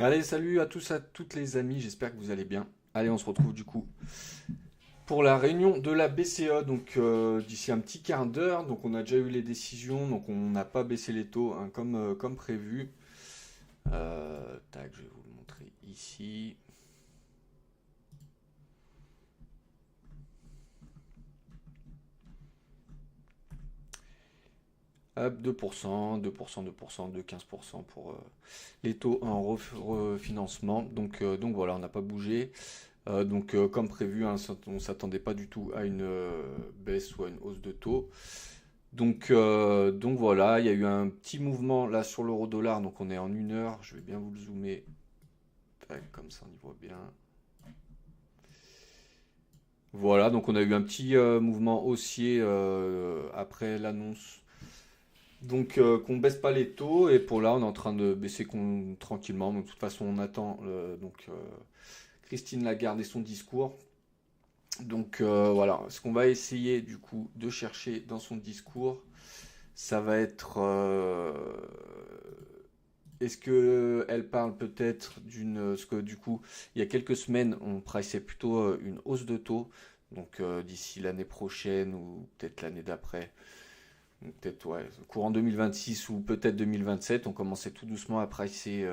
Allez, salut à tous, à toutes les amis, j'espère que vous allez bien. Allez, on se retrouve du coup pour la réunion de la BCE, donc d'ici un petit quart d'heure. Donc on a déjà eu les décisions, donc on n'a pas baissé les taux hein, comme prévu. Tac, je vais vous le montrer ici. Hop, 2%, 2%, 2%, 2, 15% pour les taux en refinancement. Donc voilà, on n'a pas bougé. Comme prévu, hein, on ne s'attendait pas du tout à une baisse ou à une hausse de taux. Donc voilà, il y a eu un petit mouvement là sur l'euro-dollar, donc on est en 1 heure. Je vais bien vous le zoomer. Tac, comme ça on y voit bien. Voilà, donc on a eu un petit mouvement haussier après l'annonce. Qu'on baisse pas les taux et pour là on est en train de baisser tranquillement. Donc de toute façon on attend Christine Lagarde et son discours. Voilà, ce qu'on va essayer du coup de chercher dans son discours, ça va être est-ce que elle parle peut-être d'une ce que du coup il y a quelques semaines on priceait plutôt une hausse de taux d'ici l'année prochaine ou peut-être l'année d'après, ou peut-être ouais, courant 2026 ou peut-être 2027, on commençait tout doucement à pricer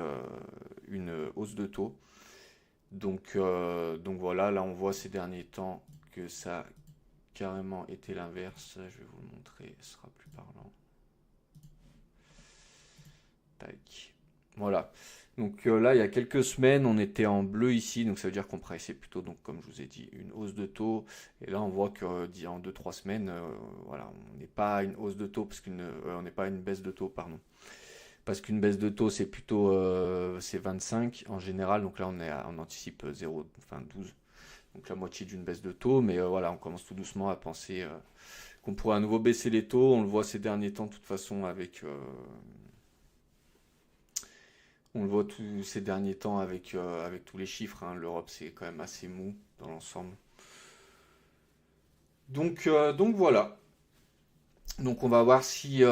une hausse de taux. Donc voilà, là on voit ces derniers temps que ça a carrément été l'inverse. Je vais vous le montrer, ce sera plus parlant. Tac. Voilà. Là, il y a quelques semaines, on était en bleu ici, donc ça veut dire qu'on priçait plutôt, donc, comme je vous ai dit, une hausse de taux. Et là, on voit que en 2 3 semaines, voilà, on n'est pas à une hausse de taux, on n'est pas à une baisse de taux, pardon. Parce qu'une baisse de taux, c'est plutôt c'est 25 en général. Donc là, on anticipe 0, enfin 12. Donc la moitié d'une baisse de taux. Mais voilà, on commence tout doucement à penser qu'on pourrait à nouveau baisser les taux. On le voit ces derniers temps, de toute façon, on le voit tous ces derniers temps avec tous les chiffres, hein. L'Europe, c'est quand même assez mou dans l'ensemble. Donc voilà. Donc on va voir si,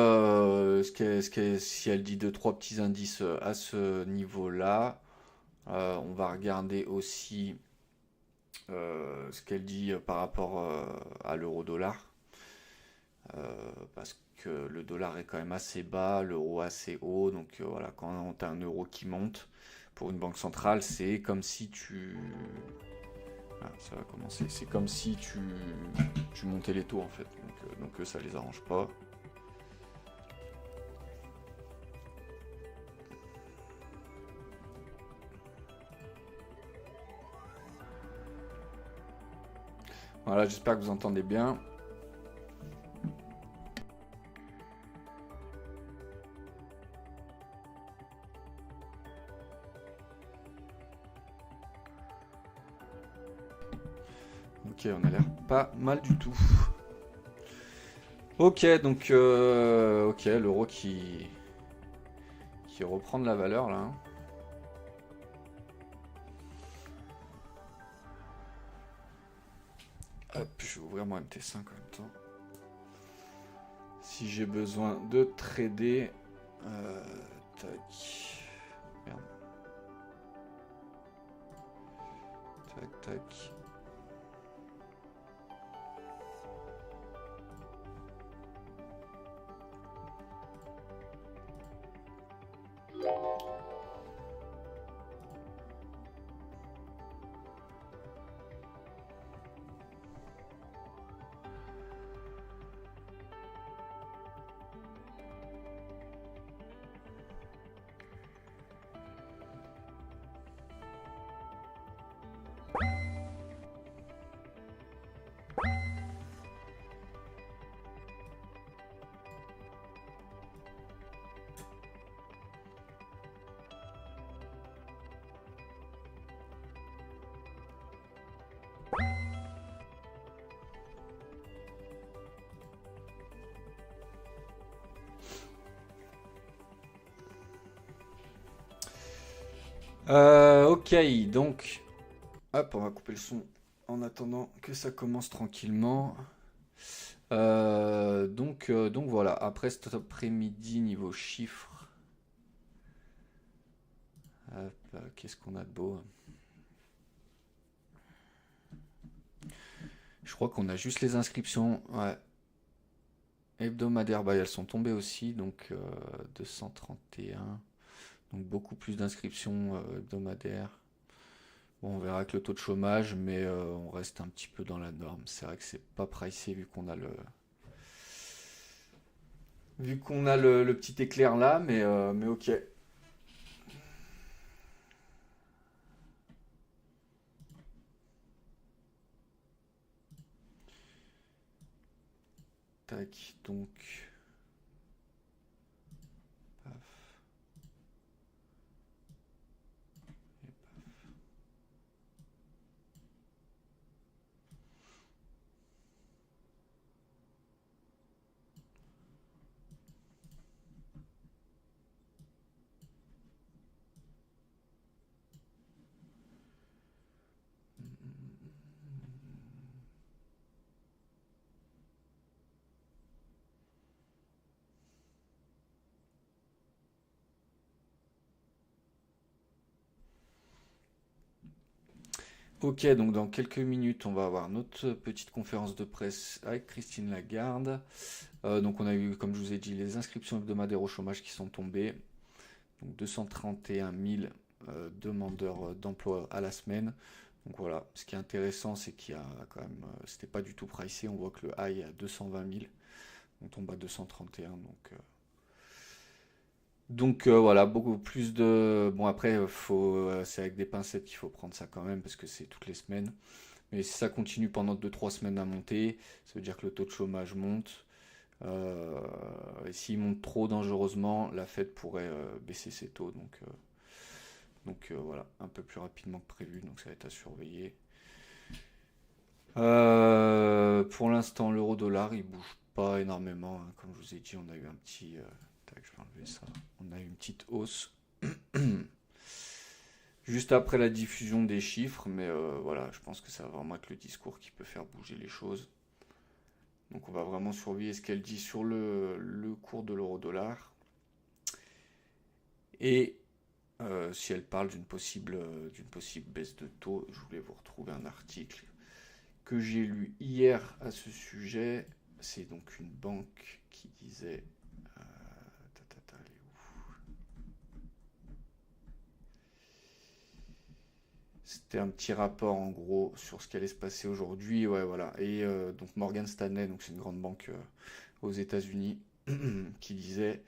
si elle dit deux, trois petits indices à ce niveau-là. On va regarder aussi ce qu'elle dit par rapport à l'euro-dollar. Parce que le dollar est quand même assez bas, l'euro assez haut. Voilà, quand tu as un euro qui monte pour une banque centrale, c'est comme si tu... Ah, ça va commencer. C'est comme si tu montais les taux en fait. Donc ça les arrange pas. Voilà, j'espère que vous entendez bien. Ok, on a l'air pas mal du tout. Ok, ok, l'euro qui reprend de la valeur là, hein. Hop, je vais ouvrir mon MT5 en même temps. Si j'ai besoin de trader, tac, merde, tac, tac. Ok, donc, hop, on va couper le son en attendant que ça commence tranquillement. Donc voilà, après cet après-midi, niveau chiffres, Hop, qu'est-ce qu'on a de beau? Je crois qu'on a juste les inscriptions. Ouais. Hebdomadaires, bah, elles sont tombées aussi, donc 231. Donc beaucoup plus d'inscriptions hebdomadaires. Bon, on verra avec le taux de chômage, mais on reste un petit peu dans la norme. C'est vrai que c'est pas pricé vu qu'on a le petit éclair là, mais ok. Tac, donc. Paf. Ok, donc dans quelques minutes, on va avoir notre petite conférence de presse avec Christine Lagarde. Donc on a eu, comme je vous ai dit, les inscriptions hebdomadaires au chômage qui sont tombées. Donc 231 000 demandeurs d'emploi à la semaine. Donc voilà, ce qui est intéressant, c'est qu'il y a quand même, c'était pas du tout pricé. On voit que le high est à 220 000, on tombe à 231, donc voilà, beaucoup plus de. Bon après, c'est avec des pincettes qu'il faut prendre ça quand même parce que c'est toutes les semaines. Mais si ça continue pendant 2 3 semaines à monter, ça veut dire que le taux de chômage monte. Et s'il monte trop dangereusement, la Fed pourrait baisser ses taux. Donc voilà, un peu plus rapidement que prévu. Donc ça va être à surveiller. Pour l'instant, l'euro-dollar, il bouge pas énormément, hein. Comme je vous ai dit, on a eu un petit. Tac, je vais enlever ça. On a eu une petite hausse juste après la diffusion des chiffres, mais voilà, je pense que ça va vraiment être le discours qui peut faire bouger les choses. Donc on va vraiment surveiller ce qu'elle dit sur le cours de l'euro-dollar. Et si elle parle d'une possible baisse de taux, je voulais vous retrouver un article que j'ai lu hier à ce sujet. C'est donc une banque qui disait. Elle est où? C'était un petit rapport en gros sur ce qui allait se passer aujourd'hui. Ouais, voilà. Et donc Morgan Stanley, donc c'est une grande banque aux États-Unis, qui disait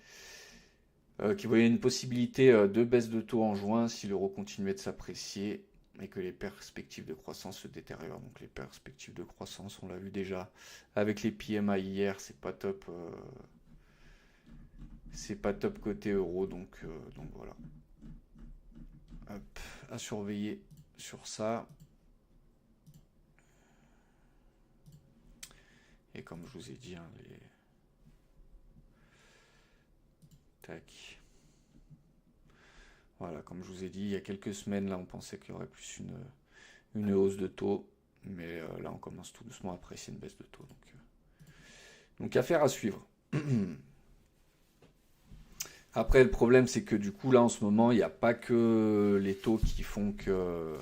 qui voyait une possibilité de baisse de taux en juin si l'euro continuait de s'apprécier et que les perspectives de croissance se détériorent. Donc les perspectives de croissance, on l'a vu déjà avec les PMI hier, c'est pas top côté euro, donc voilà. Hop, à surveiller sur ça. Et comme je vous ai dit, hein, tac. Voilà, comme je vous ai dit, il y a quelques semaines, là, on pensait qu'il y aurait plus une hausse de taux. Mais là, on commence tout doucement à apprécier une baisse de taux. Donc affaire à suivre. Après, le problème, c'est que du coup, là, en ce moment, il n'y a pas que les taux qui font que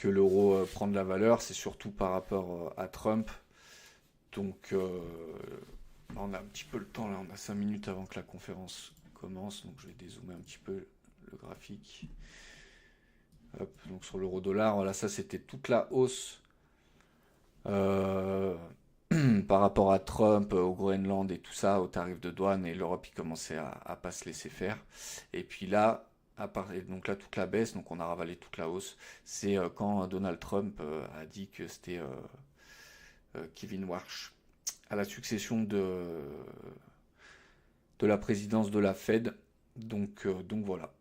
l'euro prend de la valeur. C'est surtout par rapport à Trump. Donc, on a un petit peu le temps, là. On a 5 minutes avant que la conférence commence. Donc, je vais dézoomer un petit peu le graphique. Hop, donc sur l'euro-dollar, voilà, ça, c'était toute la hausse euh, par rapport à Trump, au Groenland et tout ça, aux tarifs de douane, et l'Europe, il commençait à pas se laisser faire. Et puis là, et donc là, toute la baisse, donc on a ravalé toute la hausse, c'est quand Donald Trump a dit que c'était Kevin Warsh à la succession de la présidence de la Fed. Donc voilà.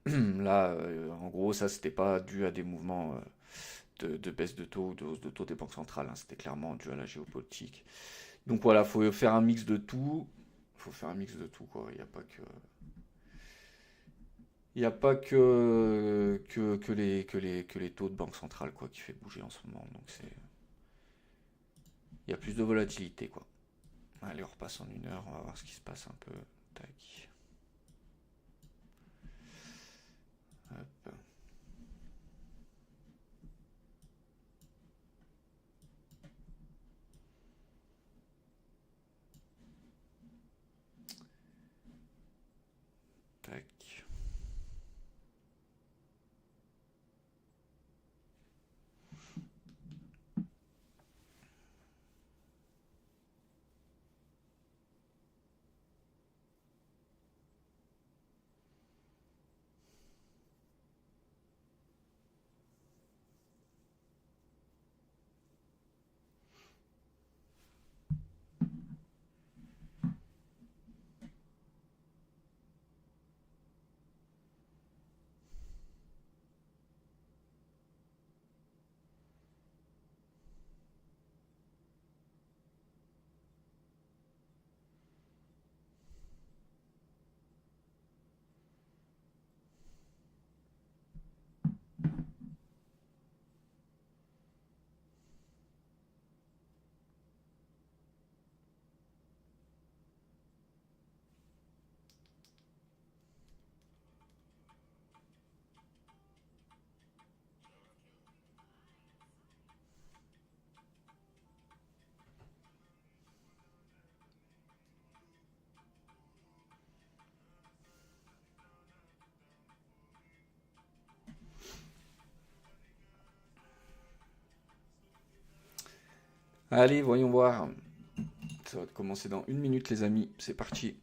Là, en gros, ça, c'était pas dû à des mouvements de baisse de taux ou de hausse de taux des banques centrales, hein. C'était clairement dû à la géopolitique. Donc voilà, il faut faire un mix de tout. Il faut faire un mix de tout, quoi. Il n'y a pas que les taux de banque centrale, quoi, qui fait bouger en ce moment. Donc il y a plus de volatilité, quoi. Allez, on repasse en 1 heure, on va voir ce qui se passe un peu. Tac. Hop. Tac. Allez, voyons voir. Ça va commencer dans 1 minute, les amis. C'est parti.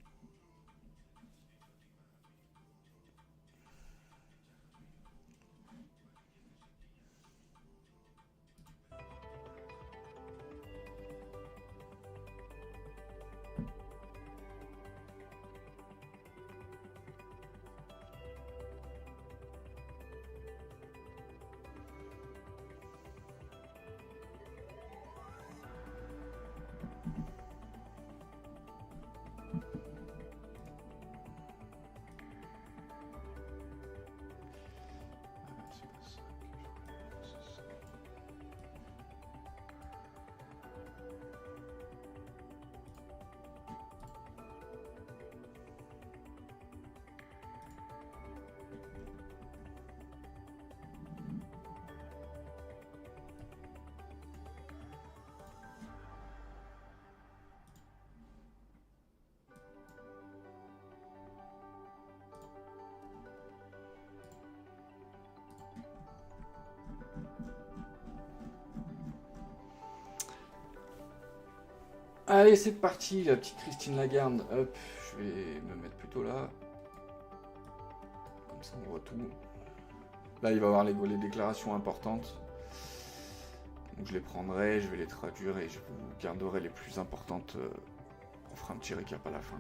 Allez, c'est parti, la petite Christine Lagarde. Hop, je vais me mettre plutôt là. Comme ça, on voit tout. Là, il va y avoir les déclarations importantes. Donc, je les prendrai, je vais les traduire et je vous garderai les plus importantes. On fera un petit récap à la fin.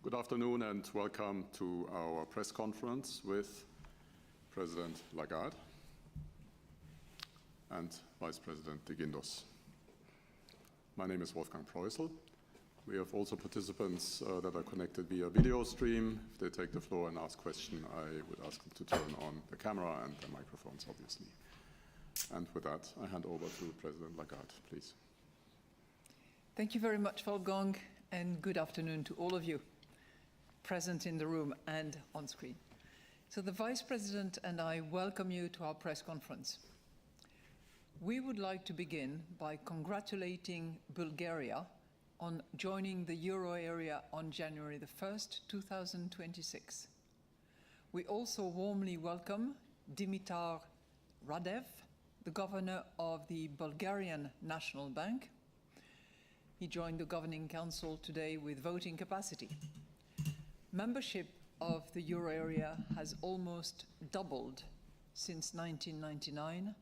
Good afternoon and welcome to our press conference with President Lagarde and Vice President de Guindos. My name is Wolfgang Preußel. We have also participants that are connected via video stream. If they take the floor and ask questions, I would ask them to turn on the camera and the microphones, obviously. And with that, I hand over to President Lagarde, please. Thank you very much, Wolfgang, and good afternoon to all of you present in the room and on screen. So the Vice President and I welcome you to our press conference. We would like to begin by congratulating Bulgaria on joining the Euro area on January the 1st, 2026. We also warmly welcome Dimitar Radev, the governor of the Bulgarian National Bank. He joined the Governing Council today with voting capacity. Membership of the euro area has almost doubled since 1999,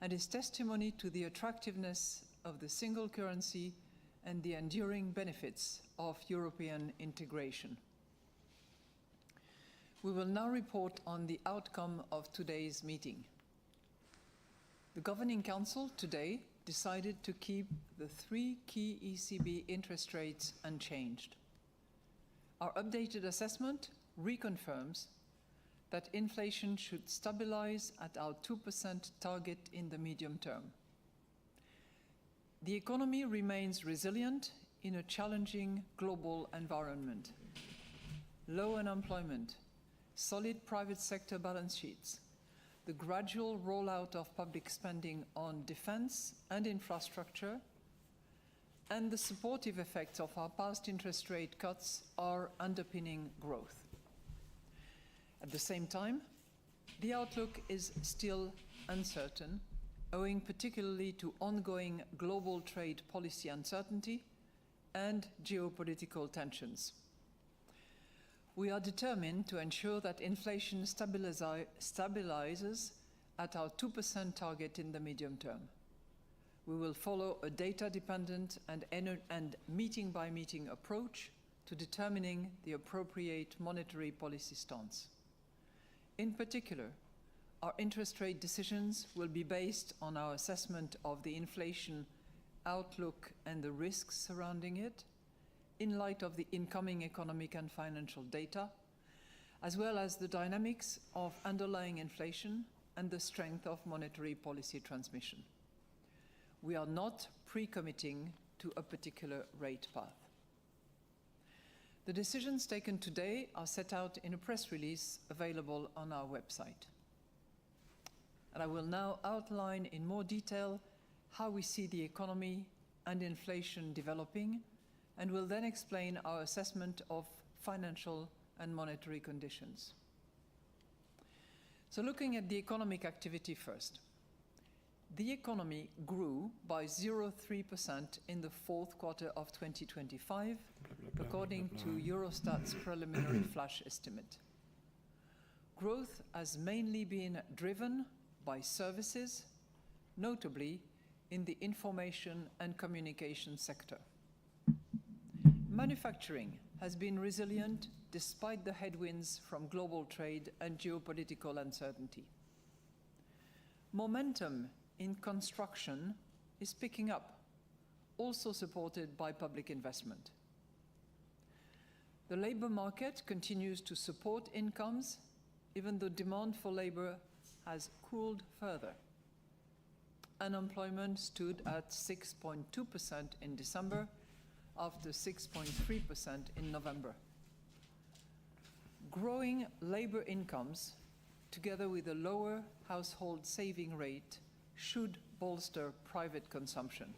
and is testimony to the attractiveness of the single currency and the enduring benefits of European integration. We will now report on the outcome of today's meeting. The Governing Council today decided to keep the 3 key ECB interest rates unchanged. Our updated assessment reconfirms that inflation should stabilize at our 2% target in the medium term. The economy remains resilient in a challenging global environment. Low unemployment, solid private sector balance sheets, the gradual rollout of public spending on defense and infrastructure, and the supportive effects of our past interest rate cuts are underpinning growth. At the same time, the outlook is still uncertain, owing particularly to ongoing global trade policy uncertainty and geopolitical tensions. We are determined to ensure that inflation stabilizes at our 2% target in the medium term. We will follow a data-dependent and meeting-by-meeting approach to determining the appropriate monetary policy stance. In particular, our interest rate decisions will be based on our assessment of the inflation outlook and the risks surrounding it, in light of the incoming economic and financial data, as well as the dynamics of underlying inflation and the strength of monetary policy transmission. We are not pre-committing to a particular rate path. The decisions taken today are set out in a press release available on our website. And I will now outline in more detail how we see the economy and inflation developing, and will then explain our assessment of financial and monetary conditions. So looking at the economic activity first. The economy grew by 0.3% in the fourth quarter of 2025, according to Eurostat's preliminary flash estimate. Growth has mainly been driven by services, notably in the information and communication sector. Manufacturing has been resilient despite the headwinds from global trade and geopolitical uncertainty. Momentum in construction is picking up, also supported by public investment. The labor market continues to support incomes, even though demand for labor has cooled further. Unemployment stood at 6.2% in December, after 6.3% in November. Growing labor incomes, together with a lower household saving rate, should bolster private consumption.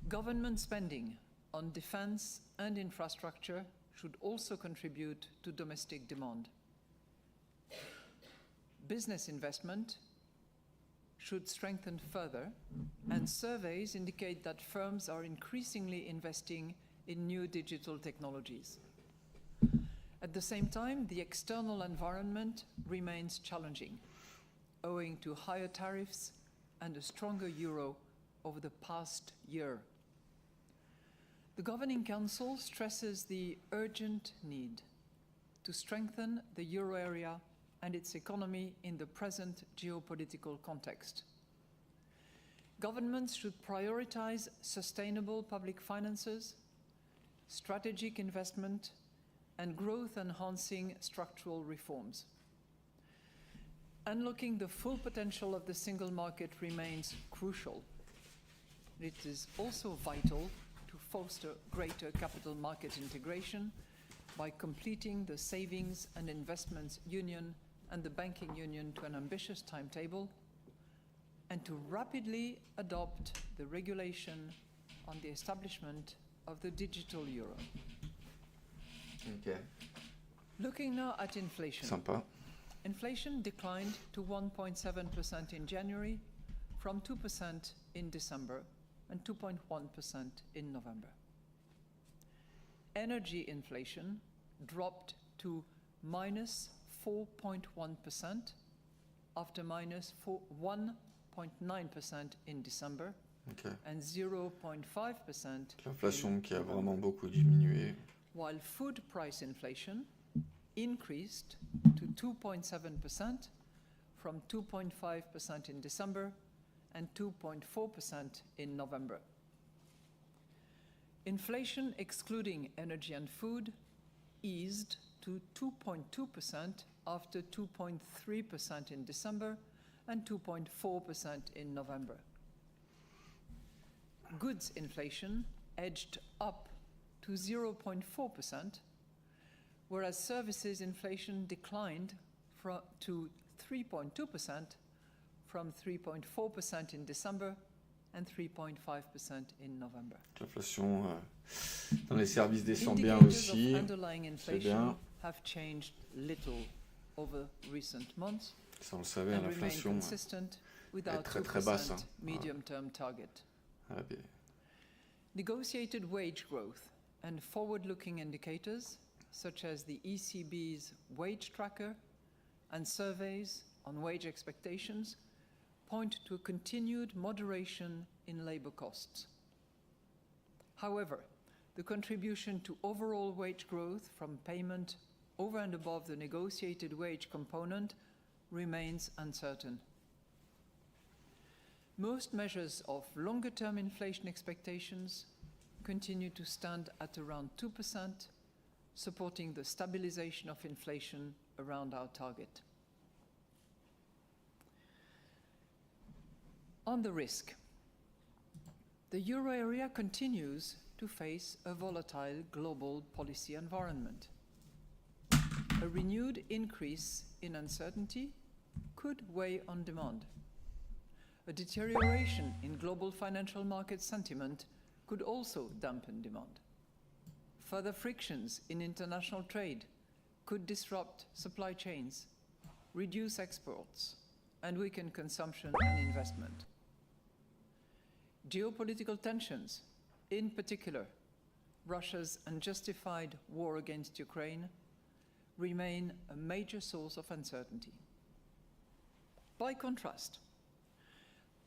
Government spending on defense and infrastructure should also contribute to domestic demand. Business investment should strengthen further, and surveys indicate that firms are increasingly investing in new digital technologies. At the same time, the external environment remains challenging, owing to higher tariffs and a stronger euro over the past year. The Governing Council stresses the urgent need to strengthen the euro area and its economy in the present geopolitical context. Governments should prioritize sustainable public finances, strategic investment, and growth-enhancing structural reforms. Unlocking the full potential of the single market remains crucial. It is also vital to foster greater capital market integration by completing the Savings and Investments Union and the Banking Union to an ambitious timetable, and to rapidly adopt the regulation on the establishment of the digital euro. Okay. Looking now at inflation. Sympa. Inflation declined to 1.7% in January, from 2% in December and 2.1% in November. Energy inflation dropped to minus 4.1%, after minus 1.9% in December Ok. and 0.5% L'inflation qui a vraiment beaucoup diminué. while food price inflation increased to 2.7% from 2.5% in December and 2.4% in November. Inflation excluding energy and food eased to 2.2% after 2.3% in December and 2.4% in November. Goods inflation edged up to 0.4%, whereas services inflation declined to 3.2% from 3.4% in December and 3.5% in November. L'inflation dans les services descend bien Indicators aussi. of underlying C'est inflation bien. have changed little over recent months Ça, on le savait, and remain l'inflation consistent with our très, très basse, 2% hein. medium-term target. a bien- Negotiated wage growth and forward-looking indicators, such as the ECB's wage tracker and surveys on wage expectations, point to a continued moderation in labor costs. However, the contribution to overall wage growth from payment over and above the negotiated wage component remains uncertain. Most measures of longer-term inflation expectations continue to stand at around 2%, supporting the stabilization of inflation around our target. On the risk, the euro area continues to face a volatile global policy environment. A renewed increase in uncertainty could weigh on demand. A deterioration in global financial market sentiment could also dampen demand. Further frictions in international trade could disrupt supply chains, reduce exports, and weaken consumption and investment. Geopolitical tensions, in particular Russia's unjustified war against Ukraine, remain a major source of uncertainty. By contrast,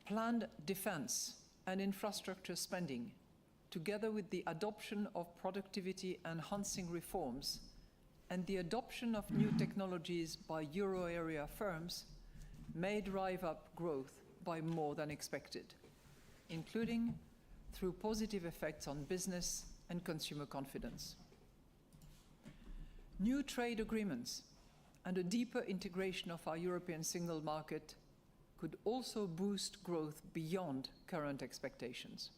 planned defense and infrastructure spending, together with the adoption of productivity-enhancing reforms and the adoption of new technologies by euro area firms, may drive up growth by more than expected, including through positive effects on business and consumer confidence. New trade agreements and a deeper integration of our European single market could also boost growth beyond current expectations.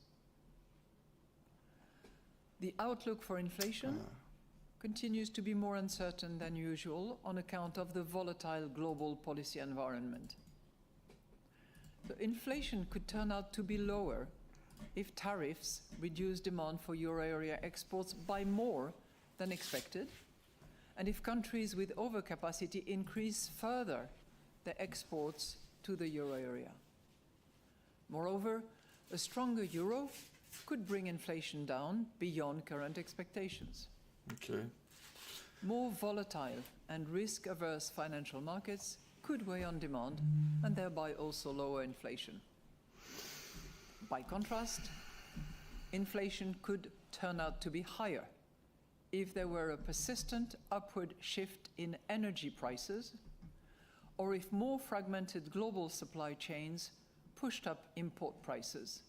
The outlook for inflation continues to be more uncertain than usual on account of the volatile global policy environment. The inflation could turn out to be lower if tariffs reduce demand for euro area exports by more than expected, and if countries with overcapacity increase further their exports to the euro area. Moreover, a stronger euro could bring inflation down beyond current expectations. Ok. More volatile and risk-averse financial markets could weigh on demand and thereby also lower inflation. By contrast, inflation could turn out to be higher if there were a persistent upward shift in energy prices, or if more fragmented global supply chains pushed up import prices,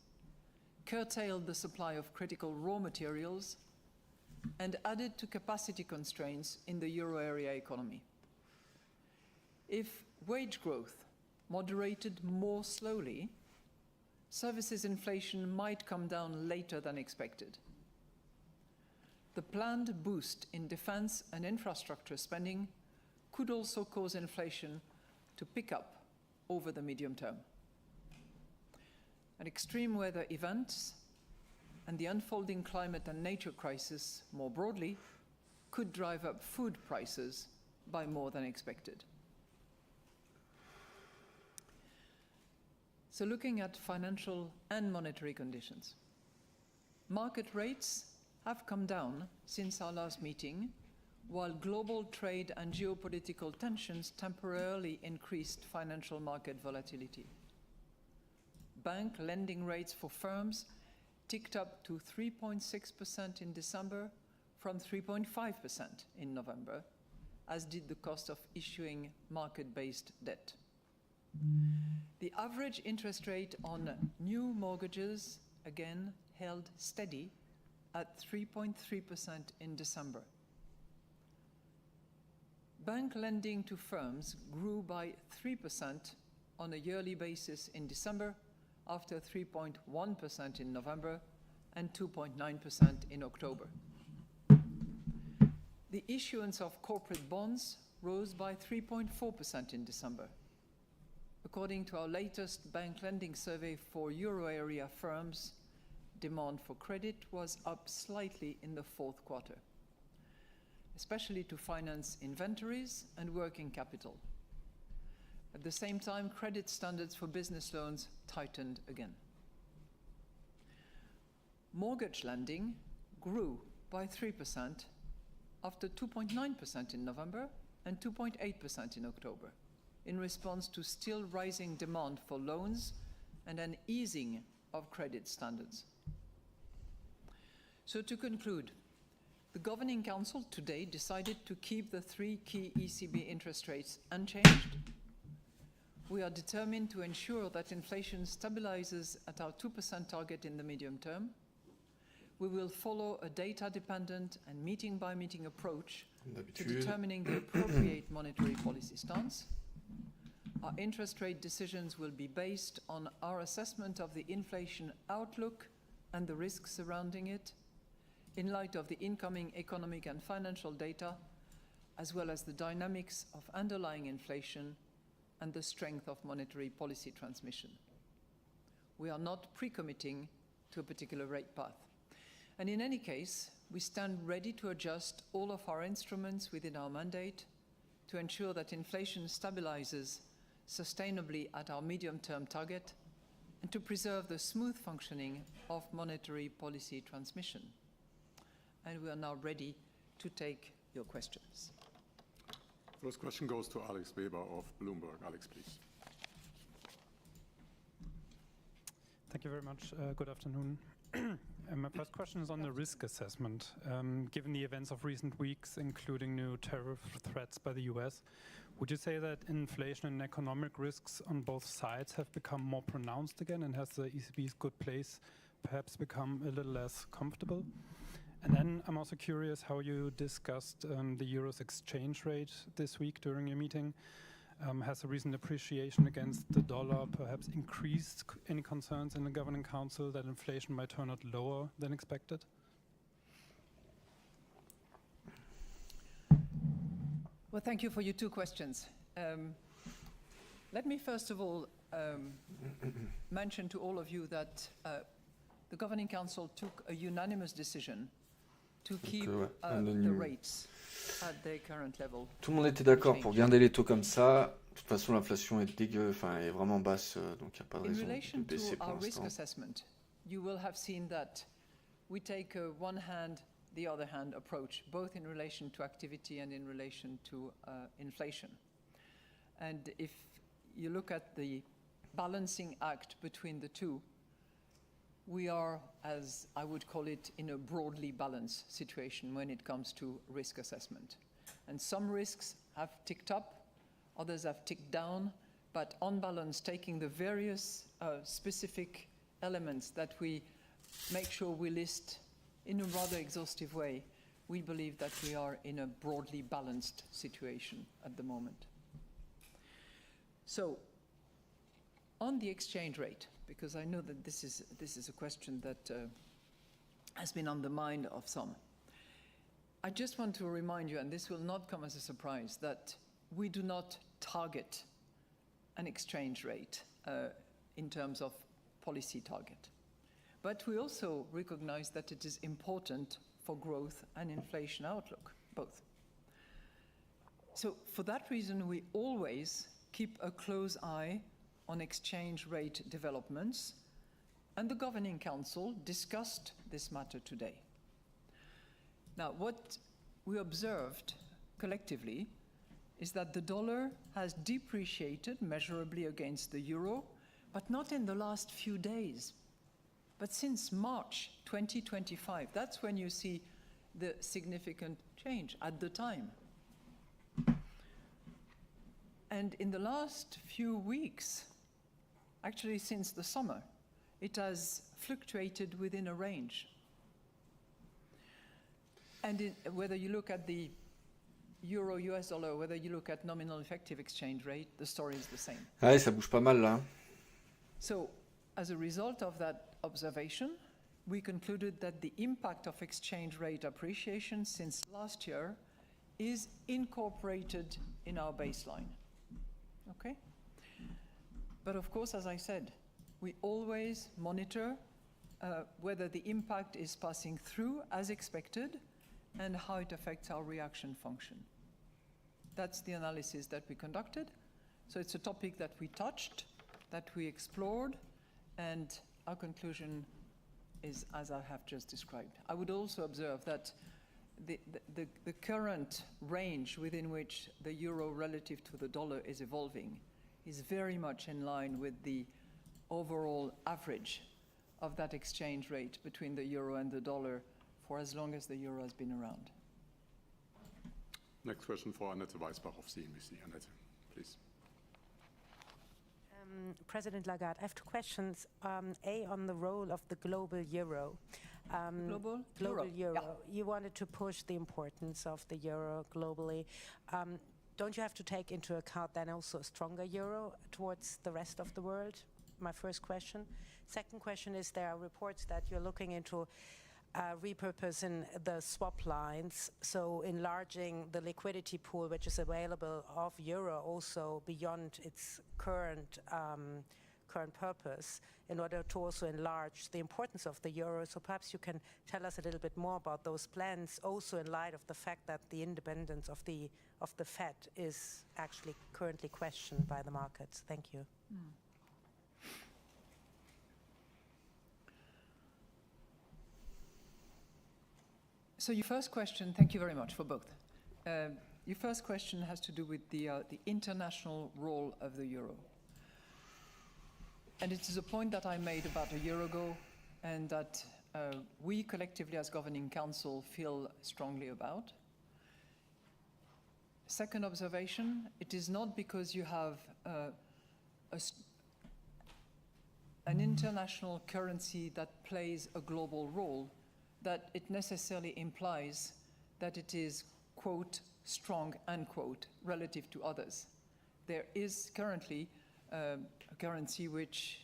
curtailed the supply of critical raw materials, and added to capacity constraints in the euro area economy. If wage growth moderated more slowly, services inflation might come down later than expected. The planned boost in defense and infrastructure spending could also cause inflation to pick up over the medium term. And extreme weather events and the unfolding climate and nature crisis more broadly could drive up food prices by more than expected. So looking at financial and monetary conditions, market rates have come down since our last meeting, while global trade and geopolitical tensions temporarily increased financial market volatility. Bank lending rates for firms ticked up to 3.6% in December from 3.5% in November, as did the cost of issuing market-based debt. The average interest rate on new mortgages again held steady at 3.3% in December. Bank lending to firms grew by 3% on a yearly basis in December, after 3.1% in November and 2.9% in October. The issuance of corporate bonds rose by 3.4% in December. According to our latest bank lending survey for euro area firms, demand for credit was up slightly in the fourth quarter, especially to finance inventories and working capital. At the same time, credit standards for business loans tightened again. Mortgage lending grew by 3% after 2.9% in November and 2.8% in October, in response to still rising demand for loans and an easing of credit standards. So to conclude, the Governing Council today decided to keep the three key ECB interest rates unchanged. We are determined to ensure that inflation stabilizes at our 2% target in the medium term. We will follow a data-dependent and meeting-by-meeting approach to determining the appropriate monetary policy stance. Our interest rate decisions will be based on our assessment of the inflation outlook and the risks surrounding it, in light of the incoming economic and financial data, as well as the dynamics of underlying inflation and the strength of monetary policy transmission. We are not pre-committing to a particular rate path. And in any case, we stand ready to adjust all of our instruments within our mandate to ensure that inflation stabilizes sustainably at our medium-term target and to preserve the smooth functioning of monetary policy transmission. And we are now ready to take your questions. First question goes to Alex Weber of Bloomberg. Alex, please. Thank you very much. Good afternoon. My first question is on the risk assessment. Given the events of recent weeks, including new tariff threats by the US, would you say that inflation and economic risks on both sides have become more pronounced again, and has the ECB's good place perhaps become a little less comfortable? And then I'm also curious how you discussed the euro's exchange rate this week during your meeting. Has the recent appreciation against the dollar perhaps increased any concerns in the Governing Council that inflation might turn out lower than expected? Well, thank you for your two questions. Let me first of all mention to all of you that the Governing Council took a unanimous decision to keep the rates at their current level. Tout le monde était d'accord pour garder les taux comme ça. De toute façon, l'inflation est est vraiment basse, donc il n'y a pas de raison de baisser pour l'instant. In relation to our risk l'instant. assessment, you will have seen that we take a one hand, the other hand approach, both in relation to activity and in relation to inflation. And if you look at the balancing act between the two, we are, as I would call it, in a broadly balanced situation when it comes to risk assessment. And some risks have ticked up, others have ticked down, but on balance, taking the various specific elements that we make sure we list in a rather exhaustive way, we believe that we are in a broadly balanced situation at the moment. So, on the exchange rate, because I know that this is a question that has been on the mind of some. I just want to remind you, and this will not come as a surprise, that we do not target an exchange rate in terms of policy target. But we also recognize that it is important for growth and inflation outlook, both. So for that reason, we always keep a close eye on exchange rate developments, and the Governing Council discussed this matter today. Now, what we observed collectively is that the dollar has depreciated measurably against the euro, but not in the last few days, but since March 2025. That's when you see the significant change at the time. And in the last few weeks, actually since the summer, it has fluctuated within a range. And whether you look at the euro US dollar, whether you look at nominal effective exchange rate, the story is the same. Ouais, ça bouge pas mal là. So, as a result of that observation, we concluded that the impact of exchange rate appreciation since last year is incorporated in our baseline. Okay? But of course, as I said, we always monitor whether the impact is passing through as expected and how it affects our reaction function. That's the analysis that we conducted. So it's a topic that we touched, that we explored, and our conclusion is as I have just described. I would also observe that the current range within which the euro relative to the dollar is evolving is very much in line with the overall average of that exchange rate between the euro and the dollar for as long as the euro has been around. Next question for Annette Weisbach of CNBC. Annette, please. President Lagarde, I have two questions. A, on the role of the global euro. Global euro. Yeah. You wanted to push the importance of the euro globally. Don't you have to take into account then also a stronger euro towards the rest of the world? My first question. Second question is, there are reports that you're looking into repurposing the swap lines, so enlarging the liquidity pool which is available of euro also beyond its current purpose, in order to also enlarge the importance of the euro. So perhaps you can tell us a little bit more about those plans, also in light of the fact that the independence of the Fed is actually currently questioned by the markets. Thank you. So your first question, thank you very much for both. Your first question has to do with the international role of the euro. And it is a point that I made about a year ago and that we collectively as Governing Council feel strongly about. Second observation, it is not because you have an international currency that plays a global role that it necessarily implies that it is, quote, strong, unquote, relative to others. There is currently a currency which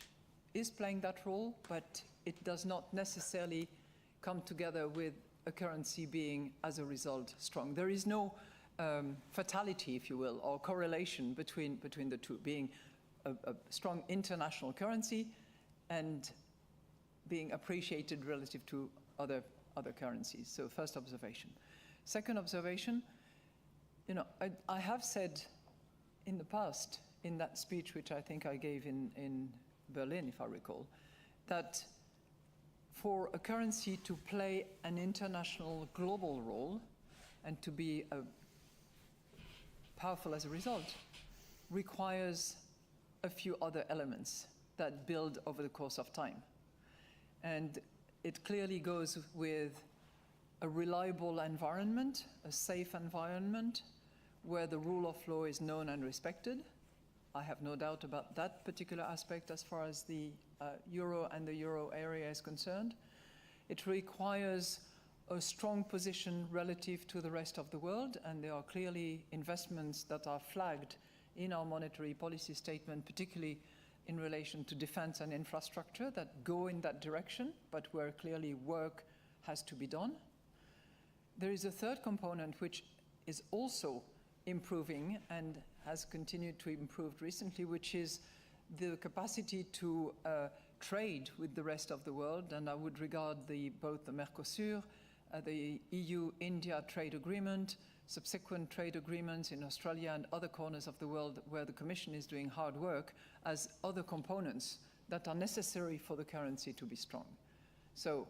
is playing that role, but it does not necessarily come together with a currency being, as a result, strong. There is no fatality, if you will, or correlation between the two, being a strong international currency and being appreciated relative to other currencies. So first observation. Second observation, I have said in the past, in that speech which I think I gave in Berlin, if I recall, that for a currency to play an international global role and to be powerful as a result requires a few other elements that build over the course of time. And it clearly goes with a reliable environment, a safe environment, where the rule of law is known and respected. I have no doubt about that particular aspect as far as the euro and the euro area is concerned. It requires a strong position relative to the rest of the world, and there are clearly investments that are flagged in our monetary policy statement, particularly in relation to defense and infrastructure, that go in that direction, but where clearly work has to be done. There is a third component which is also improving and has continued to improve recently, which is the capacity to trade with the rest of the world. And I would regard both the Mercosur, the EU-India trade agreement, subsequent trade agreements in Australia and other corners of the world where the Commission is doing hard work, as other components that are necessary for the currency to be strong. So,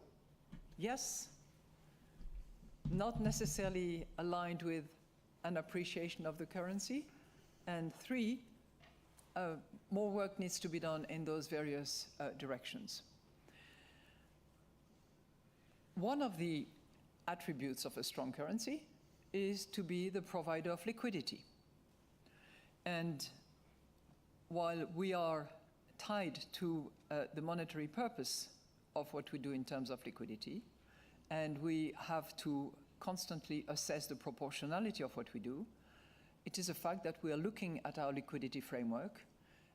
yes, not necessarily aligned with an appreciation of the currency. And 3, more work needs to be done in those various directions. One of the attributes of a strong currency is to be the provider of liquidity. And while we are tied to the monetary purpose of what we do in terms of liquidity, and we have to constantly assess the proportionality of what we do, it is a fact that we are looking at our liquidity framework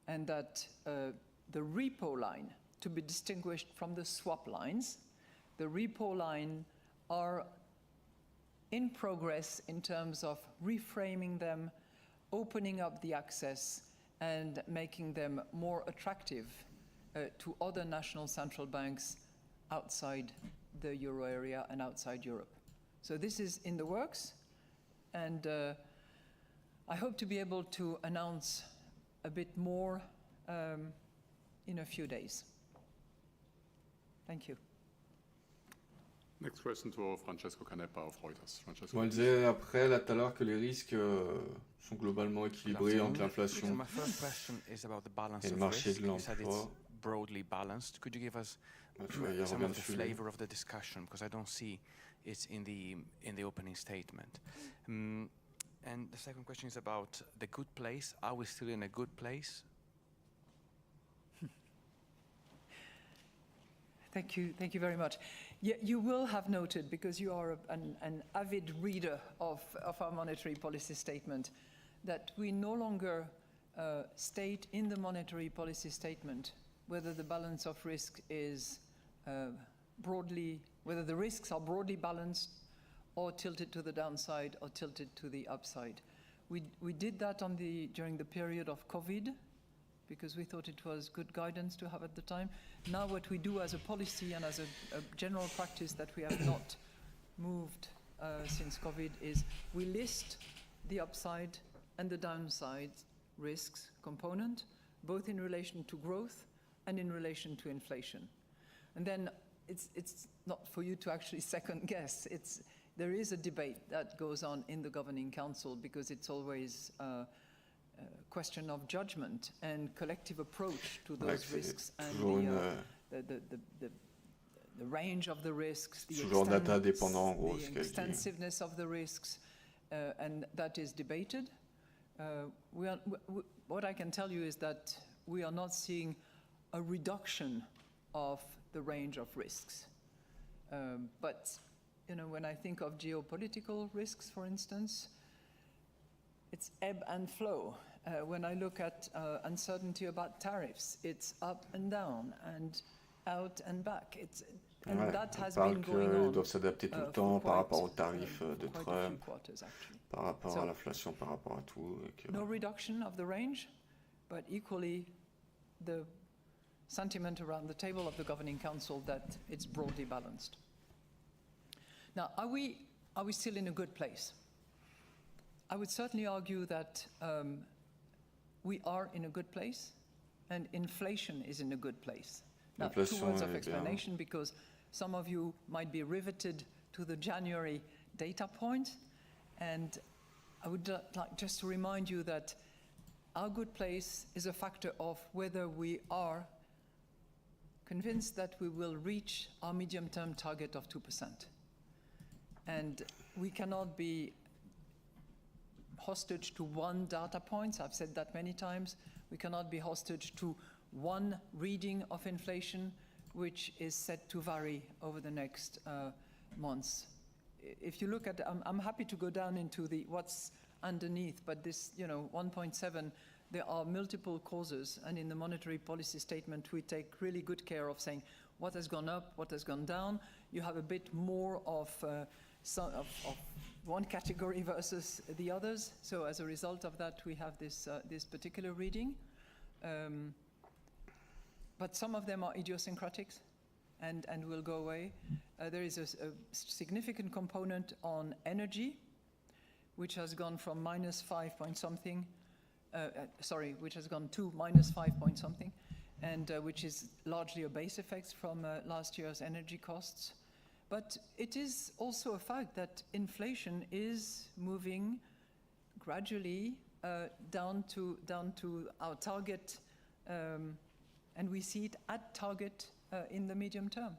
and that the repo line, to be distinguished from the swap lines, the repo line are in progress in terms of reframing them, opening up the access, and making them more attractive to other national central banks outside the euro area and outside Europe. So this is in the works, and I hope to be able to announce a bit more in a few days. Thank you. Next question to Francesco Canepa of Reuters. Francesco. Bon, elle disait après, là, tout à l'heure, que les risques sont globalement équilibrés entre l'inflation So my first question is about the balance et le of marché risk. de You said it's l'emploi. broadly balanced. Could you give us Tu vas y some revenir of the dessus. flavor of the discussion? Because I don't see it in the opening statement. And the second question is about the good place. Are we still in a good place? Thank you very much. Yeah, you will have noted, because you are an avid reader of our monetary policy statement, that we no longer state in the monetary policy statement whether the balance of risk is whether the risks are broadly balanced or tilted to the downside or tilted to the upside. We did that during the period of COVID, because we thought it was good guidance to have at the time. Now what we do as a policy and as a general practice that we have not moved since COVID is we list the upside and the downside risks component, both in relation to growth and in relation to inflation. And then it's not for you to actually second guess. There is a debate that goes on in the Governing Council, because it's always question of judgment and collective approach to those risks and the range of the risks, the extensiveness of the risks, and that is debated. What I can tell you is that we are not seeing a reduction of the range of risks. But when I think of geopolitical risks, for instance, it's ebb and flow. When I look at uncertainty about tariffs, it's up and down and out and back. That has been going on. Ils doivent s'adapter tout le temps par rapport aux tarifs de Trump, par rapport à l'inflation, par rapport à tout. No reduction of the range, but equally the sentiment around the table of the Governing Council that it's broadly balanced. Now, are we still in a good place? I would certainly argue that we are in a good place, and inflation is in a good place. Now, two words of explanation, because some of you might be riveted to the January data point, and I would like just to remind you that our good place is a factor of whether we are convinced that we will reach our medium-term target of 2%. And we cannot be hostage to one data point. I've said that many times. We cannot be hostage to one reading of inflation, which is set to vary over the next months. If you look at, I'm happy to go down into what's underneath, but this, 1.7, there are multiple causes, and in the monetary policy statement, we take really good care of saying what has gone up, what has gone down. You have a bit more of one category versus the others. So as a result of that, we have this particular reading. But some of them are idiosyncratic and will go away. There is a significant component on energy, which has gone from -5 point something, which has gone to -5 point something, and which is largely a base effect from last year's energy costs. But it is also a fact that inflation is moving gradually down to our target, and we see it at target in the medium term.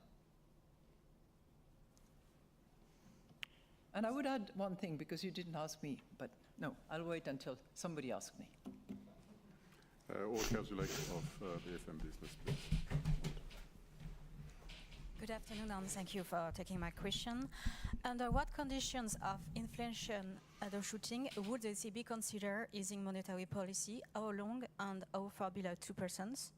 And I would add one thing, because you didn't ask me, but no, I'll wait until somebody asks me. Ulrike Zulek of BFM Business, please. Good afternoon, and thank you for taking my question. Under what conditions of inflation undershooting would the ECB consider easing monetary policy? How long and how far below 2%?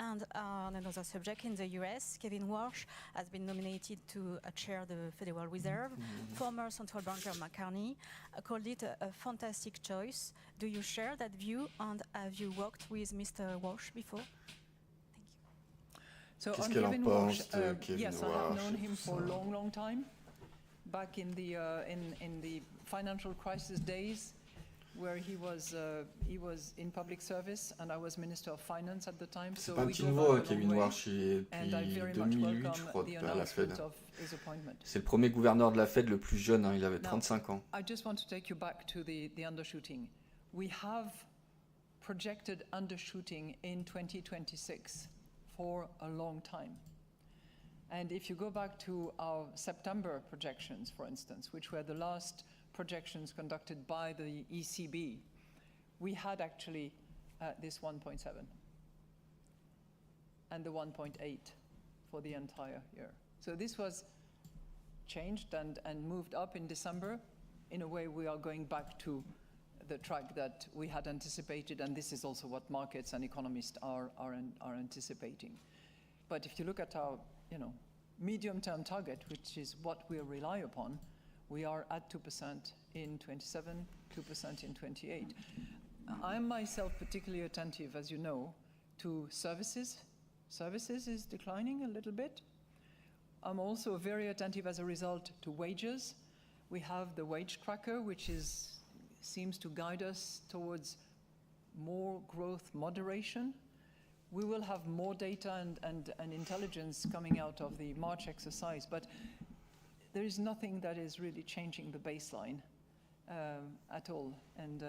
And on another subject, in the US, Kevin Walsh has been nominated to chair the Federal Reserve. Former central banker McCartney called it a fantastic choice. Do you share that view, and have you worked with Mr. Walsh before? So Qu'est-ce on qu'elle en Kevin pense Walsh, de Kevin yes, I have Walsh known et him tout for a ça? long, long time. Back in the financial crisis days, where he was in public service, and I was Minister of Finance at the time. C'est So pas un we petit go nouveau, back a long Kevin way, Walsh, il est and I depuis very much 2008, je welcome crois, the à la Fed. announcement of his appointment. C'est le premier gouverneur de la Fed le plus jeune, hein, il avait Now, 35 ans. I just want to take you back to the undershooting. We have projected undershooting in 2026 for a long time. And if you go back to our September projections, for instance, which were the last projections conducted by the ECB, we had actually this 1.7 and the 1.8 for the entire year. So this was changed and moved up in December. In a way, we are going back to the track that we had anticipated, and this is also what markets and economists are anticipating. But if you look at our medium-term target, which is what we rely upon, we are at 2% in 27, 2% in 28. I'm myself particularly attentive, as you know, to services. Services is declining a little bit. I'm also very attentive as a result to wages. We have the wage tracker, which seems to guide us towards more growth moderation. We will have more data and intelligence coming out of the March exercise, but there is nothing that is really changing the baseline at all. And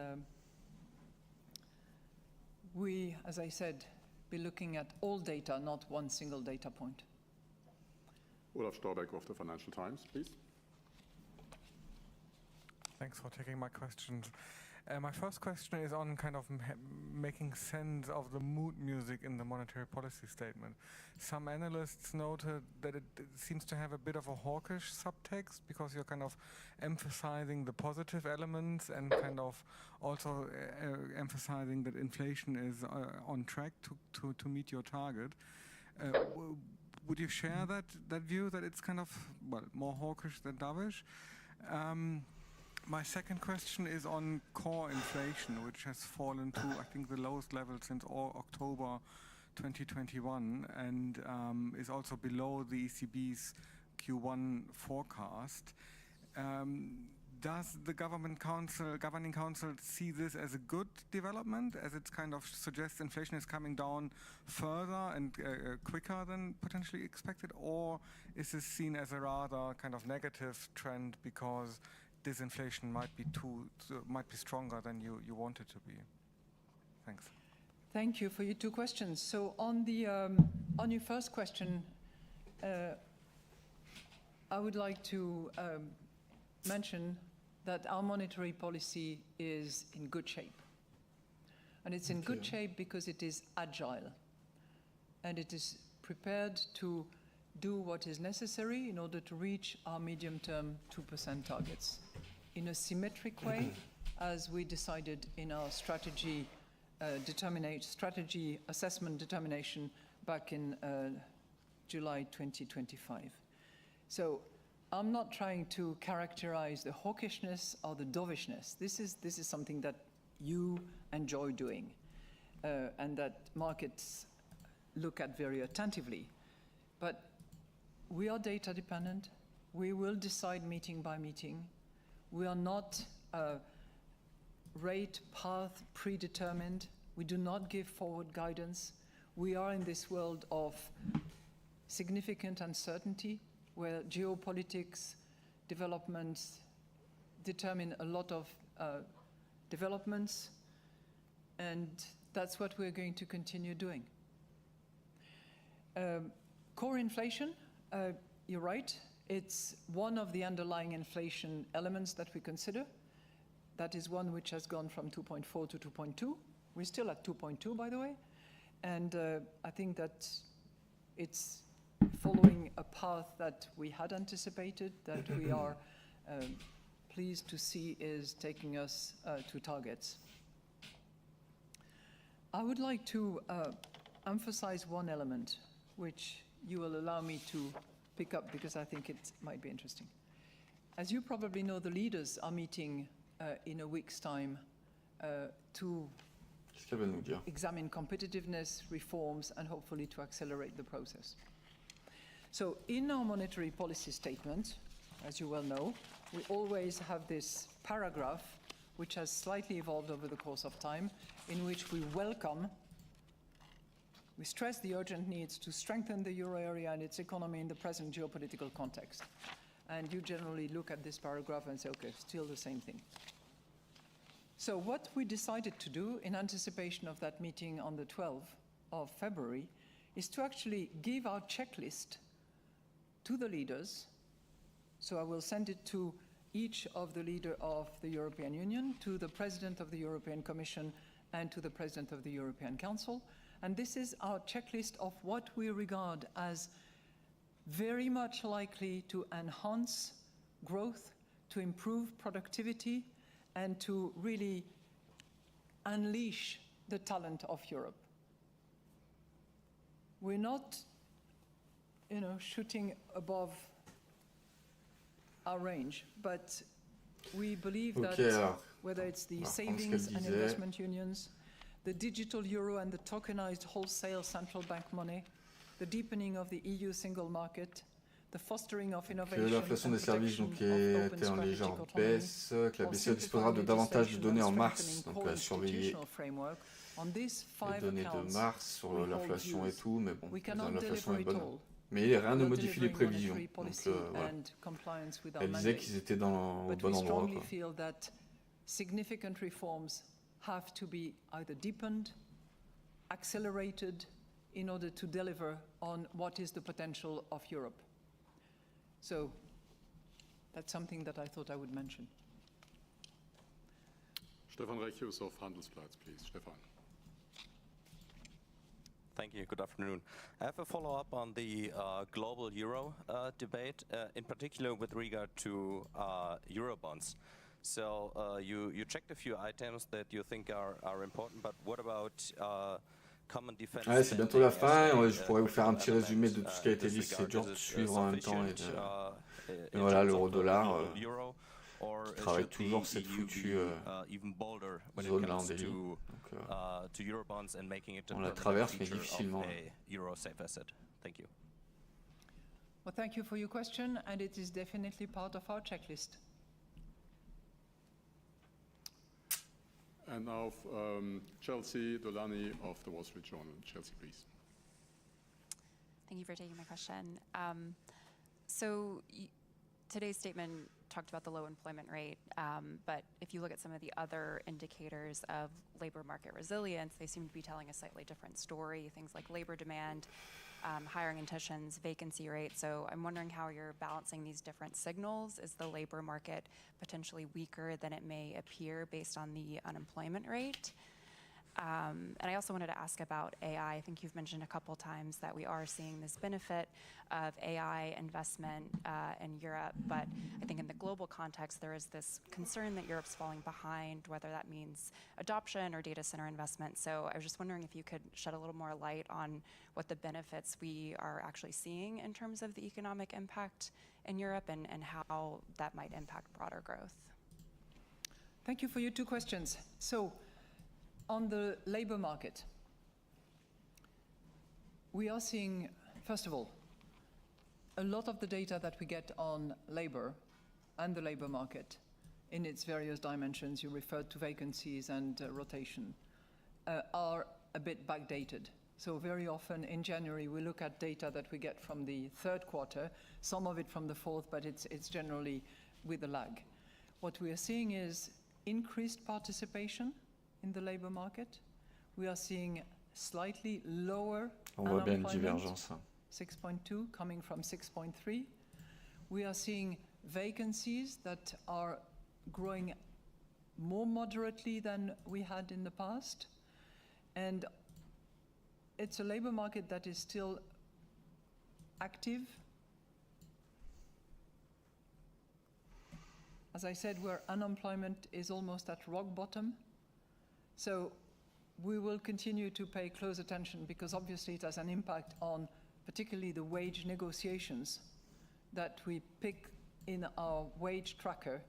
we, as I said, be looking at all data, not one single data point. Olaf Storbeck of the Financial Times, please. Thanks for taking my questions. My first question is on kind of making sense of the mood music in the monetary policy statement. Some analysts noted that it seems to have a bit of a hawkish subtext, because you're kind of emphasizing the positive elements and kind of also emphasizing that inflation is on track to meet your target. Would you share that view, that it's kind of, well, more hawkish than dovish? My second question is on core inflation, which has fallen to, I think, the lowest level since October 2021, and is also below the ECB's Q1 forecast. Does the governing council see this as a good development, as it kind of suggests inflation is coming down further and quicker than potentially expected, or is this seen as a rather kind of negative trend because disinflation might be stronger than you want it to be? Thanks. Thank you for your two questions. So on your first question, I would like to mention that our monetary policy is in good shape. And it's in good shape because it is agile, and it is prepared to do what is necessary in order to reach our medium-term 2% targets in a symmetric way, as we decided in our strategy assessment determination back in July 2025. So I'm not trying to characterize the hawkishness or the dovishness. This is something that you enjoy doing and that markets look at very attentively. But we are data dependent. We will decide meeting by meeting. We are not rate path predetermined. We do not give forward guidance. We are in this world of significant uncertainty, where geopolitics developments determine a lot of developments, and that's what we're going to continue doing. Core inflation, you're right, it's one of the underlying inflation elements that we consider. That is one which has gone from 2.4 to 2.2. We're still at 2.2, by the way, and I think that it's following a path that we had anticipated, that we are pleased to see is taking us to targets. I would like to emphasize one element, which you will allow me to pick up because I think it might be interesting. As you probably know, the leaders are meeting in a week's time to examine competitiveness, reforms, and hopefully to accelerate the process. So in our monetary policy statement, as you well know, we always have this paragraph, which has slightly evolved over the course of time, in which we stress the urgent needs to strengthen the euro area and its economy in the present geopolitical context. And you generally look at this paragraph and say, okay, still the same thing. So what we decided to do in anticipation of that meeting on the 12th of February is to actually give our checklist to the leaders. So I will send it to each of the leader of the European Union, to the President of the European Commission, and to the President of the European Council. And this is our checklist of what we regard as very much likely to enhance growth, to improve productivity, and to really unleash the talent of Europe. We're not, shooting above our range, but we believe that whether it's the savings and investment unions, the digital euro and the tokenized wholesale central bank money, the deepening of the EU single market, the fostering of innovation que l'inflation des services était en légère baisse, que la BCE disposera de davantage de données en mars, donc à surveiller les données de mars sur l'inflation et tout, mais bon, l'inflation est bonne. Mais rien ne modifie les prévisions. Donc voilà. Elle disait qu'ils étaient au bon endroit. Significant reforms have to be either deepened, accelerated, in order to deliver on what is the potential of Europe. So that's something that I thought I would mention. Stefan Recchius of Handelsblatt, please. Stefan. Thank you. Good afternoon. I have a follow-up on the global euro debate, in particular with regard to Eurobonds. So you checked a few items that you think are important, but what about common defense? Ouais, c'est bientôt la fin. Ouais, je pourrais vous faire un petit résumé de tout ce qui a été dit. C'est dur de suivre en même temps. Et voilà, l'euro-dollar travaille toujours cette foutue zone-là en délit. On la traverse, mais difficilement. Thank you. Well, thank you for your question, and it is definitely part of our checklist. And now Chelsea Dolani of the Wall Street Journal. Chelsea, please. Thank you for taking my question. So today's statement talked about the low employment rate, but if you look at some of the other indicators of labor market resilience, they seem to be telling a slightly different story, things like labor demand, hiring intentions, vacancy rate. So I'm wondering how you're balancing these different signals. Is the labor market potentially weaker than it may appear based on the unemployment rate? And I also wanted to ask about AI. I think you've mentioned a couple times that we are seeing this benefit of AI investment in Europe, but I think in the global context, there is this concern that Europe's falling behind, whether that means adoption or data center investment. So I was just wondering if you could shed a little more light on what the benefits we are actually seeing in terms of the economic impact in Europe and how that might impact broader growth. Thank you for your two questions. So, on the labor market, we are seeing, first of all, a lot of the data that we get on labor and the labor market in its various dimensions, you referred to vacancies and rotation, are a bit backdated. So very often in January, we look at data that we get from the third quarter, some of it from the fourth, but it's generally with a lag. What we are seeing is increased participation in the labor market. We are seeing slightly lower On voit bien une unemployment, divergence. Hein. 6.2 coming from 6.3. We are seeing vacancies that are growing more moderately than we had in the past. And it's a labor market that is still active. As I said, where unemployment is almost at rock bottom. So we will continue to pay close attention because obviously it has an impact on particularly the wage negotiations that we pick in our wage tracker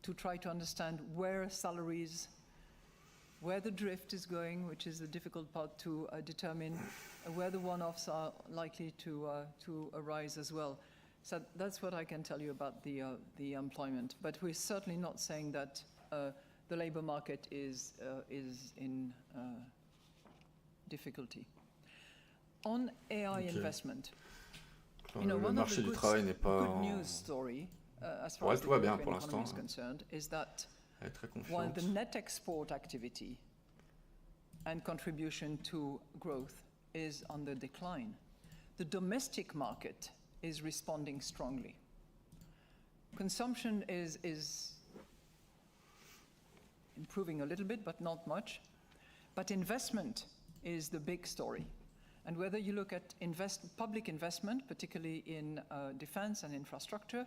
to try to understand where salaries, where the drift is going, which is the difficult part to determine, where the one-offs are likely to arise as well. So that's what I can tell you about the employment. But we're certainly not saying that the labor market is in difficulty. On AI investment, you know, Le one of marché the du good, travail n'est pas good en... news story, as far Ouais, as the tout va bien European pour economy l'instant. is concerned, is that Elle est très while confiante. the net export activity and contribution to growth is on the decline, the domestic market is responding strongly. Consumption is improving a little bit, but not much. But investment is the big story. And whether you look at public investment, particularly in defense and infrastructure,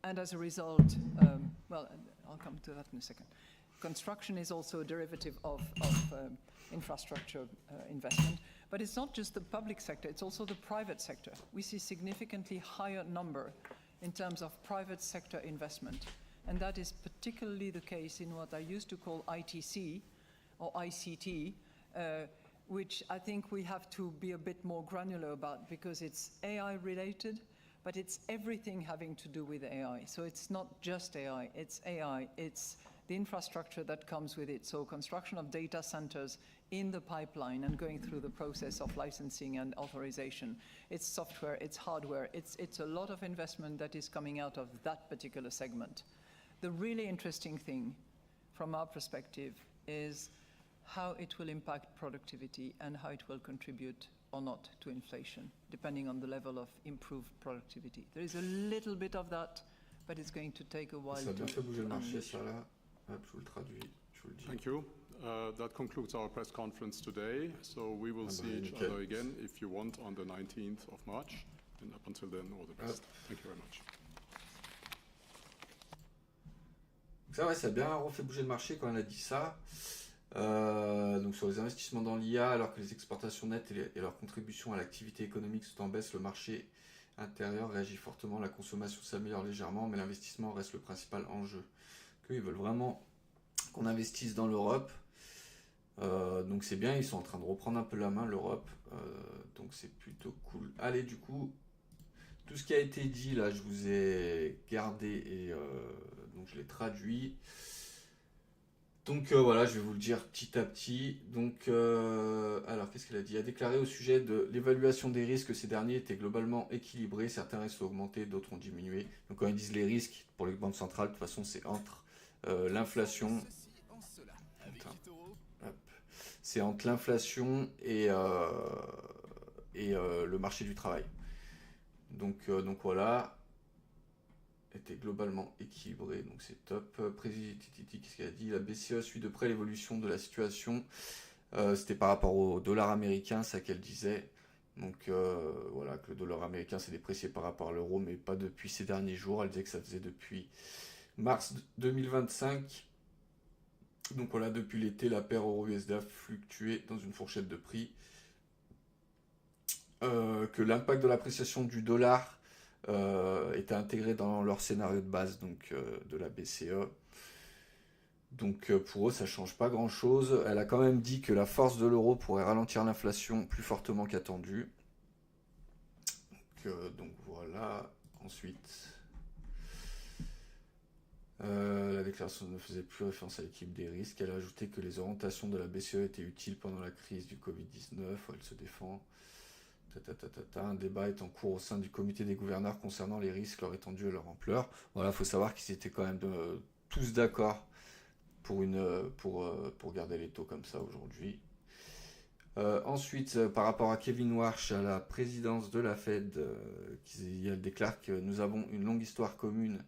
and as a result, well, I'll come to that in a second. Construction is also a derivative of infrastructure investment. But it's not just the public sector, it's also the private sector. We see significantly higher number in terms of private sector investment. And that is particularly the case in what I used to call ITC or ICT, which I think we have to be a bit more granular about because it's AI related, but it's everything having to do with AI. So it's not just AI, it's the infrastructure that comes with it. So construction of data centers in the pipeline and going through the process of licensing and authorization. It's software, it's hardware, it's a lot of investment that is coming out of that particular segment. The really interesting thing from our perspective is how it will impact productivity and how it will contribute or not to inflation, depending on the level of improved productivity. There is a little bit of that, but it's going to take a while. Ça a bien fait bouger le marché, ça là. Hop, je vous le traduis, je vous le dis. Thank you. That concludes our press conference today. So we will see each other again, if you want, on the 19th of March. And up until then, all the best. Thank you very much. Ça, ouais, ça a bien refait bouger le marché quand elle a dit ça. Donc sur les investissements dans l'IA, alors que les exportations nettes et leur contribution à l'activité économique sont en baisse, le marché intérieur réagit fortement, la consommation s'améliore légèrement, mais l'investissement reste le principal enjeu. Ils veulent vraiment qu'on investisse dans l'Europe. Donc c'est bien, ils sont en train de reprendre un peu la main, l'Europe. Donc c'est plutôt cool. Allez, du coup, tout ce qui a été dit là, je vous ai gardé et donc je l'ai traduit. Donc voilà, je vais vous le dire petit à petit. Donc, alors qu'est-ce qu'elle a dit? A déclaré au sujet de l'évaluation des risques que ces derniers étaient globalement équilibrés. Certains risques ont augmenté, d'autres ont diminué. Donc quand ils disent les risques pour les banques centrales, de toute façon c'est entre l'inflation. C'est entre l'inflation et le marché du travail. Donc voilà. Était globalement équilibré, donc c'est top. Président, qu'est-ce qu'il a dit? La BCE suit de près l'évolution de la situation. C'était par rapport au dollar américain, ça qu'elle disait. Donc voilà, que le dollar américain s'est déprécié par rapport à l'euro, mais pas depuis ces derniers jours. Elle disait que ça faisait depuis mars 2025. Donc voilà, depuis l'été, la paire euro-USD a fluctué dans une fourchette de prix. Que l'impact de l'appréciation du dollar était intégré dans leur scénario de base, donc de la BCE. Donc pour eux, ça change pas grand-chose. Elle a quand même dit que la force de l'euro pourrait ralentir l'inflation plus fortement qu'attendu. Donc voilà. Ensuite, la déclaration déclaration ne faisait plus référence à l'équilibre des risques. Elle a ajouté que les orientations de la BCE étaient utiles pendant la crise du Covid-19. Elle se défend. Un débat est en cours au sein du comité des gouverneurs concernant les risques, leur étendue et leur ampleur. Voilà, il faut savoir qu'ils étaient quand même tous d'accord pour garder les taux comme ça aujourd'hui. Ensuite, par rapport à Kevin Warsh, à la présidence de la Fed, elle déclare que nous avons une longue histoire commune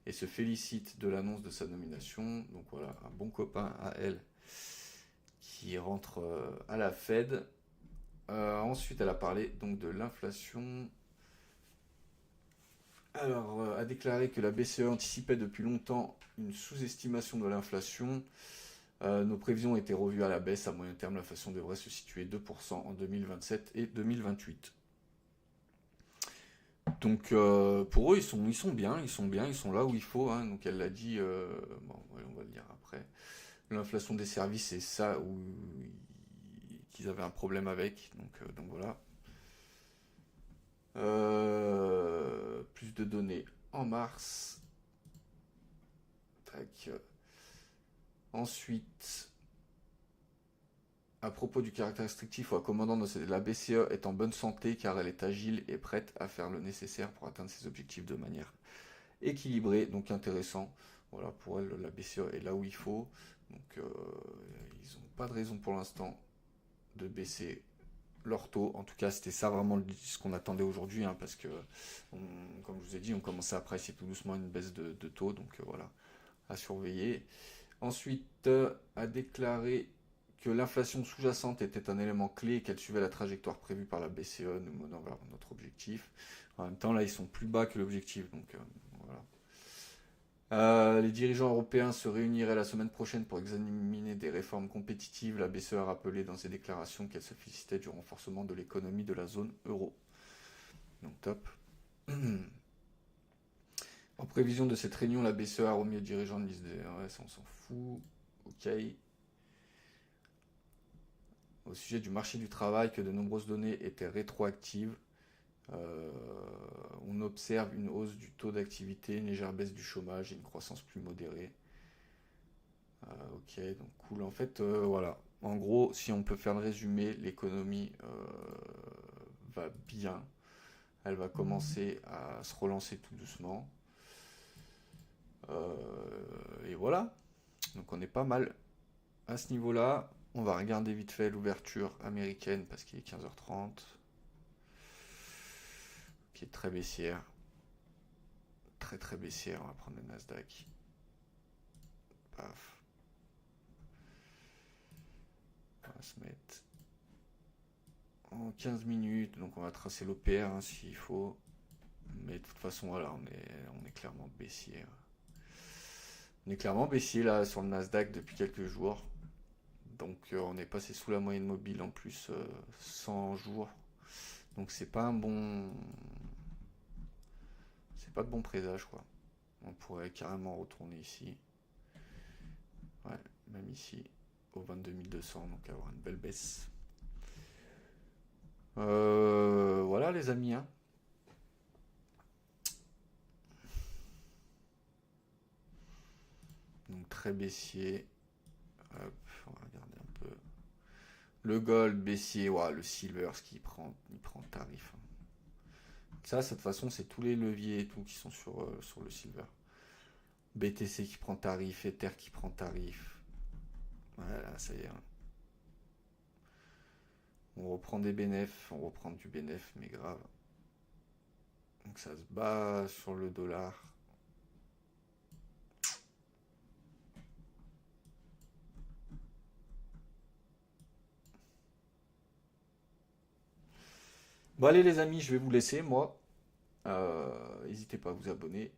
et se félicite de l'annonce de sa nomination. Donc voilà, un bon copain à elle qui rentre à la Fed. Ensuite, elle a parlé donc de l'inflation. Alors, a déclaré que la BCE anticipait depuis longtemps une sous-estimation de l'inflation. Nos prévisions ont été revues à la baisse. À moyen terme, l'inflation devrait se situer 2% en 2027 et 2028. Donc, pour eux, ils sont bien, ils sont là où il faut. Hein. Donc, elle l'a dit, bon, ouais, on va le dire après. L'inflation des services, c'est ça qu'ils avaient un problème avec. Donc voilà. Plus de données en mars. Tac. Ensuite, à propos du caractère restrictif, la commandante de la BCE est en bonne santé car elle est agile et prête à faire le nécessaire pour atteindre ses objectifs de manière équilibrée, donc intéressant. Voilà, pour elle, la BCE est là où il faut. Donc, ils n'ont pas de raison pour l'instant de baisser leur taux. En tout cas, c'était ça vraiment ce qu'on attendait aujourd'hui, hein, parce que, comme je vous ai dit, on commençait à apprécier tout doucement une baisse de taux. Donc, voilà, à surveiller. Ensuite, a déclaré que l'inflation sous-jacente était un élément clé et qu'elle suivait la trajectoire prévue par la BCE, nous menant vers notre objectif. En même temps, là, ils sont plus bas que l'objectif, donc voilà. Les dirigeants européens se réuniraient la semaine prochaine pour examiner des réformes compétitives. La BCE a rappelé dans ses déclarations qu'elle se félicitait du renforcement de l'économie de la zone euro. Donc top. En prévision de cette réunion, la BCE a remis aux dirigeants une liste ouais, ça on s'en fout. Ok. Au sujet du marché du travail, que de nombreuses données étaient rétroactives. On observe une hausse du taux d'activité, une légère baisse du chômage et une croissance plus modérée. Ok, donc cool. En fait, voilà. En gros, si on peut faire le résumé, l'économie va bien. Elle va commencer à se relancer tout doucement. Et voilà. Donc on est pas mal à ce niveau-là. On va regarder vite fait l'ouverture américaine parce qu'il est 15h30. Qui est très baissière. Très très baissière. On va prendre le Nasdaq. Paf. On va se mettre en 15 minutes. Donc on va tracer l'OPR hein, s'il faut. Mais de toute façon, voilà, on est clairement baissier. On est clairement baissier là sur le Nasdaq depuis quelques jours. Donc on est passé sous la moyenne mobile en plus 100 jours. Donc c'est pas un bon... C'est pas de bon présage quoi. On pourrait carrément retourner ici. Ouais, même ici au 22 200, donc avoir une belle baisse. Voilà les amis. Hein. Donc très baissier. Hop, on va regarder un peu. Le gold baissier, ouais, le silver, ce qu'il prend, il prend tarif. Ça, de toute façon, c'est tous les leviers et tout qui sont sur le silver. BTC qui prend tarif, Ether qui prend tarif. Voilà, ça y est. Hein. On reprend des bénéfices, on reprend du bénéfice, mais grave. Donc ça se bat sur le dollar. Bon allez les amis, je vais vous laisser, moi. N'hésitez pas à vous abonner.